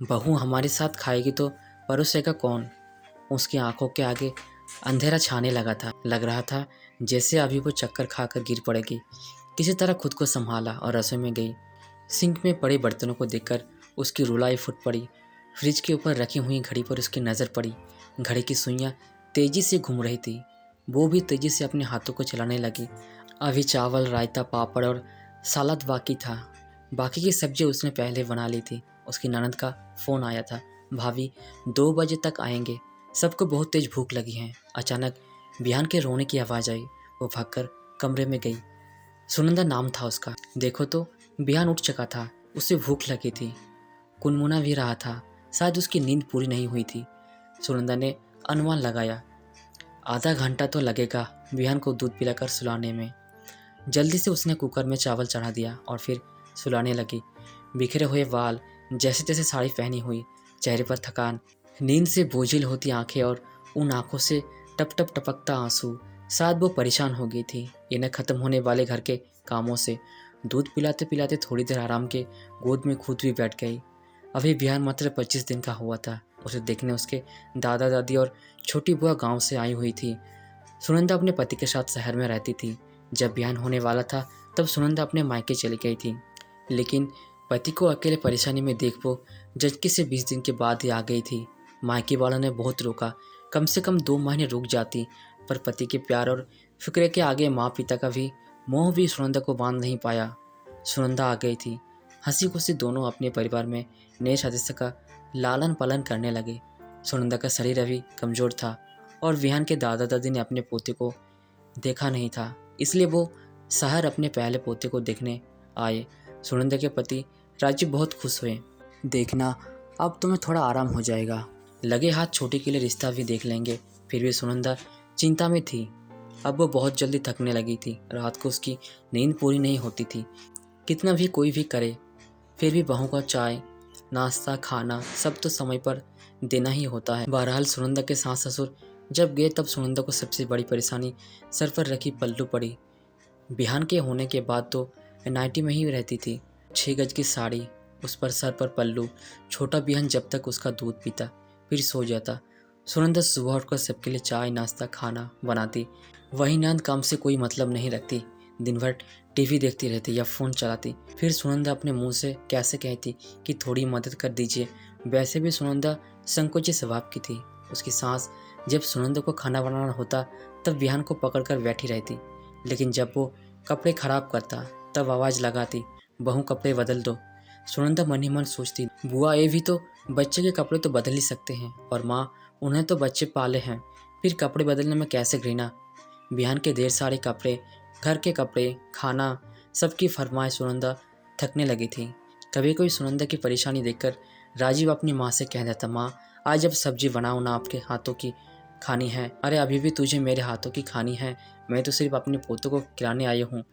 बहू हमारे साथ खाएगी तो परोसेगा कौन? उसकी आंखों के आगे अंधेरा छाने लगा था। लग रहा था जैसे अभी वो चक्कर खाकर गिर पड़ेगी। किसी तरह खुद को संभाला और रसोई में गई। सिंक में पड़े बर्तनों को देखकर उसकी रुलाई फूट पड़ी। फ्रिज के ऊपर रखी हुई घड़ी पर उसकी नज़र पड़ी। घड़ी की सुइयां तेजी से घूम रही थी। वो भी तेजी से अपने हाथों को चलाने लगी। अभी चावल, रायता, पापड़ और सलाद बाकी था। बाकी की सब्जी उसने पहले बना ली थी। उसकी ननद का फ़ोन आया था। भाभी 2 बजे तक आएंगे, सबको बहुत तेज भूख लगी है। अचानक बिहान के रोने की आवाज़ आई। वो भागकर कमरे में गई। सुनंदा नाम था उसका। देखो तो बिहान उठ चुका था। उसे भूख लगी थी, कुनमुना भी रहा था। शायद उसकी नींद पूरी नहीं हुई थी। सुनंदा ने अनुमान लगाया, आधा घंटा तो लगेगा बिहान को दूध पिलाकर सुलाने में। जल्दी से उसने कुकर में चावल चढ़ा दिया और फिर सुलाने लगी। बिखरे हुए बाल, जैसे तैसे साड़ी पहनी हुई, चेहरे पर थकान, नींद से बोझिल होती आंखें और उन आंखों से टप टप टपकता आंसू। शायद वो परेशान हो गई थी इन्हें खत्म होने वाले घर के कामों से। दूध पिलाते पिलाते थोड़ी देर आराम के गोद में खुद भी बैठ गई। अभी बिहान मात्र 25 दिन का हुआ था। उसे देखने उसके दादा दादी और छोटी बुआ गांव से आई हुई थी। सुनंदा अपने पति के साथ शहर में रहती थी। जब बिहान होने वाला था तब सुनंदा अपने मायके चली गई थी। लेकिन पति को अकेले परेशानी में देख वो झटके से 20 दिन के बाद ही आ गई थी। मायके वालों ने बहुत रोका, कम से कम 2 महीने रुक जाती, पर पति के प्यार और फिक्र के आगे माँ पिता का भी मोह भी सुनंदा को बांध नहीं पाया। सुनंदा आ गई थी। हंसी खुशी दोनों अपने परिवार में नए सदस्य का लालन पालन करने लगे। सुनंदा का शरीर अभी कमज़ोर था और विहान के दादा दादी ने अपने पोते को देखा नहीं था, इसलिए वो शहर अपने पहले पोते को देखने आए। सुनंदा के पति राजीव बहुत खुश हुए। देखना, अब तुम्हें थोड़ा आराम हो जाएगा, लगे हाथ छोटी के लिए रिश्ता भी देख लेंगे। फिर भी सुनंदा चिंता में थी। अब वो बहुत जल्दी थकने लगी थी। रात को उसकी नींद पूरी नहीं होती थी। कितना भी कोई भी करे, फिर भी बहू का चाय, नाश्ता, खाना सब तो समय पर देना ही होता है। बहरहाल सुनंदा के सास ससुर जब गए तब सुनंदा को सबसे बड़ी परेशानी सर पर रखी पल्लू पड़ी। बिहान के होने के बाद तो नाइटी में ही रहती थी। 6 गज की साड़ी, उस पर सर पर पल्लू। छोटा बिहान जब तक उसका दूध पीता फिर सो जाता। सुनंदा सुबह उठकर सबके लिए चाय, नाश्ता, खाना बनाती। वही नंद काम से कोई मतलब नहीं रखती, दिन भर टीवी देखती रहती या फ़ोन चलाती। फिर सुनंदा अपने मुंह से कैसे कहती कि थोड़ी मदद कर दीजिए। वैसे भी सुनंदा संकोची स्वभाव की थी। उसकी सास जब सुनंदा को खाना बनाना होता तब विहान को पकड़कर बैठी रहती, लेकिन जब वो कपड़े खराब करता तब आवाज़ लगाती, बहू कपड़े बदल दो। सुनंदा मन ही मन सोचती, बुआ ये भी तो बच्चे के कपड़े तो बदल ही सकते हैं, और माँ उन्हें तो बच्चे पाले हैं, फिर कपड़े बदलने में कैसे घृणा। बिहान के ढेर सारे कपड़े, घर के कपड़े, खाना, सबकी फरमाइश सुनंदा थकने लगी थी। कभी कोई सुनंदा की परेशानी देखकर राजीव अपनी माँ से कह देता, माँ आज जब सब्जी बनाओ ना, आपके हाथों की खानी है। अरे अभी भी तुझे मेरे हाथों की खानी है, मैं तो सिर्फ अपने पोतों को खिलाने आई हूँ।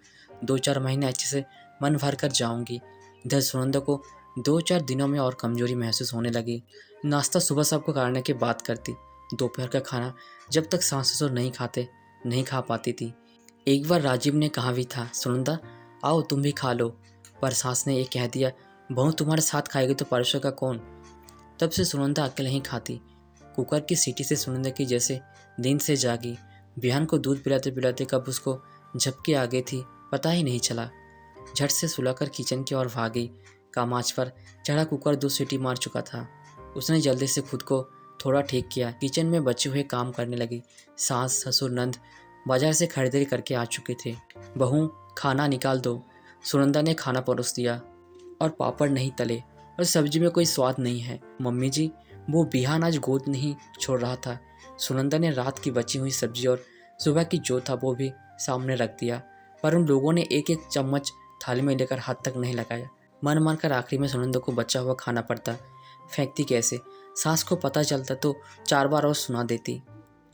2-4 महीने अच्छे से मन भर कर जाऊँगी। इधर सुनंदा को 2-4 दिनों में और कमजोरी महसूस होने लगी। नाश्ता सुबह सबको करने के बाद करती। दोपहर का खाना जब तक सास ससुर नहीं खा पाती थी। एक बार राजीव ने कहा भी था, सुनंदा आओ तुम भी खा लो, पर सास ने ये कह दिया, बहू तुम्हारे साथ खाएगी तो परोसेगा कौन। तब से सुनंदा अकेले ही खाती। कुकर की सीटी से सुनंदा की जैसे नींद से जागी। बिहान को दूध पिलाते पिलाते कब उसको झपकी आ गई थी पता ही नहीं चला। झट से सुलाकर किचन की ओर भागी। कम आंच पर चढ़ा कुकर 2 सीटी मार चुका था। उसने जल्दी से खुद को थोड़ा ठीक किया। किचन में बचे हुए काम करने लगी। सास ससुर नंद बाजार से खरीदारी करके आ चुके थे। बहू खाना निकाल दो। सुनंदा ने खाना परोस दिया, और पापड़ नहीं तले और सब्जी में कोई स्वाद नहीं है। मम्मी जी, वो बिहान आज गोद नहीं छोड़ रहा था। सुनंदा ने रात की बची हुई सब्जी और सुबह की जो था वो भी सामने रख दिया, पर उन लोगों ने एक एक चम्मच थाली में लेकर हाथ तक नहीं लगाया। मन मारकर आखिरी में सुनंदा को बचा हुआ खाना पड़ता। फेंकती कैसे? सास को पता चलता तो 4 बार और सुना देती,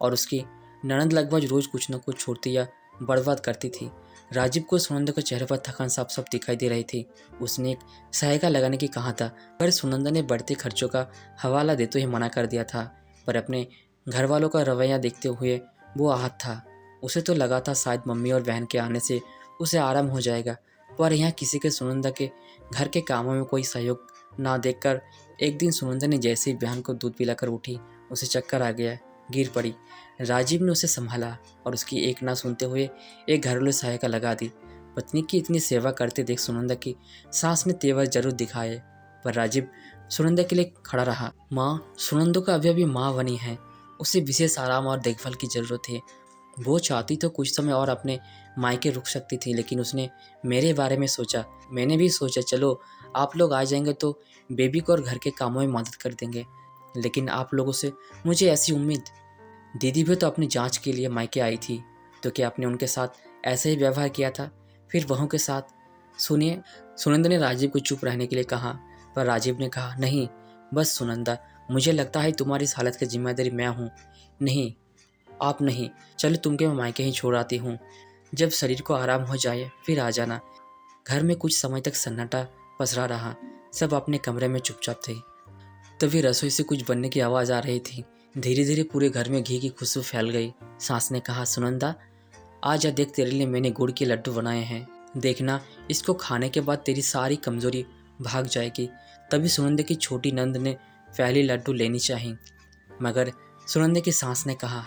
और उसकी ननद लगभग रोज कुछ न कुछ छोड़ती या बर्बाद करती थी। राजीव को सुनंदा के चेहरे पर थकान साफ साफ दिखाई दे रही थी। उसने एक सहायिका लगाने की कहा था, पर सुनंदा ने बढ़ते खर्चों का हवाला देते हुए मना कर दिया था। पर अपने घर वालों का रवैया देखते हुए वो आहत था। उसे तो लगा था शायद मम्मी और बहन के आने से उसे आराम हो जाएगा, पर यहाँ किसी के सुनंदा के घर के कामों में कोई सहयोग ना देखकर एक दिन सुनंदा ने जैसे ही बहन को दूध पिलाकर उठी, उसे चक्कर आ गया, गिर पड़ी। राजीव ने उसे संभाला और उसकी एक ना सुनते हुए एक घरेलू सहायिका लगा दी। पत्नी की इतनी सेवा करते देख सुनंदा की सास ने तेवर जरूर दिखाए, पर राजीव सुनंदा के लिए खड़ा रहा। माँ सुनंदो का अभी माँ बनी है, उसे विशेष आराम और देखभाल की जरूरत है। वो चाहती तो कुछ समय और अपने मायके रुक सकती थी, लेकिन उसने मेरे बारे में सोचा। मैंने भी सोचा चलो आप लोग आ जाएंगे तो बेबी को और घर के कामों में मदद कर देंगे, लेकिन आप लोगों से मुझे ऐसी उम्मीद। दीदी भी तो अपनी जांच के लिए मायके आई थी, तो क्या आपने उनके साथ ऐसे ही व्यवहार किया था, फिर बहू के साथ? सुनिए, सुनंदा ने राजीव को चुप रहने के लिए कहा, पर राजीव ने कहा नहीं बस सुनंदा, मुझे लगता है तुम्हारी इस हालत की जिम्मेदारी मैं हूँ। नहीं आप नहीं, चलो तुमके मैं मायके ही छोड़ आती हूँ, जब शरीर को आराम हो जाए फिर आ जाना। घर में कुछ समय तक सन्नाटा पसरा रहा, सब अपने कमरे में चुपचाप थे। तभी रसोई से कुछ बनने की आवाज़ आ रही थी। धीरे धीरे पूरे घर में घी की खुशबू फैल गई। सास ने कहा सुनंदा आ जा, देख तेरे लिए मैंने गुड़ के लड्डू बनाए हैं, देखना इसको खाने के बाद तेरी सारी कमजोरी भाग जाएगी। तभी सुनंदा की छोटी नंद ने पहले लड्डू लेनी चाहिए, मगर सुनंदा की सास ने कहा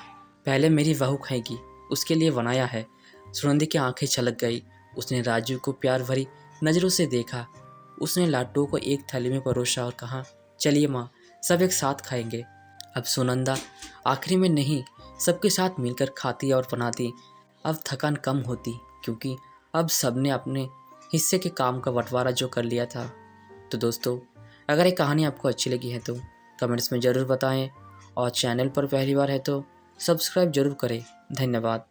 पहले मेरी बहू खाएगी, उसके लिए बनाया है। सुनंदा की आंखें छलक गई। उसने राजीव को प्यार भरी नज़रों से देखा। उसने लड्डू को एक थाली में परोसा और कहा चलिए माँ, सब एक साथ खाएंगे। अब सुनंदा आखिरी में नहीं, सबके साथ मिलकर खाती और बनाती। अब थकान कम होती, क्योंकि अब सबने अपने हिस्से के काम का बंटवारा जो कर लिया था। तो दोस्तों, अगर ये कहानी आपको अच्छी लगी है तो कमेंट्स में ज़रूर बताएं, और चैनल पर पहली बार है तो सब्सक्राइब जरूर करें। धन्यवाद।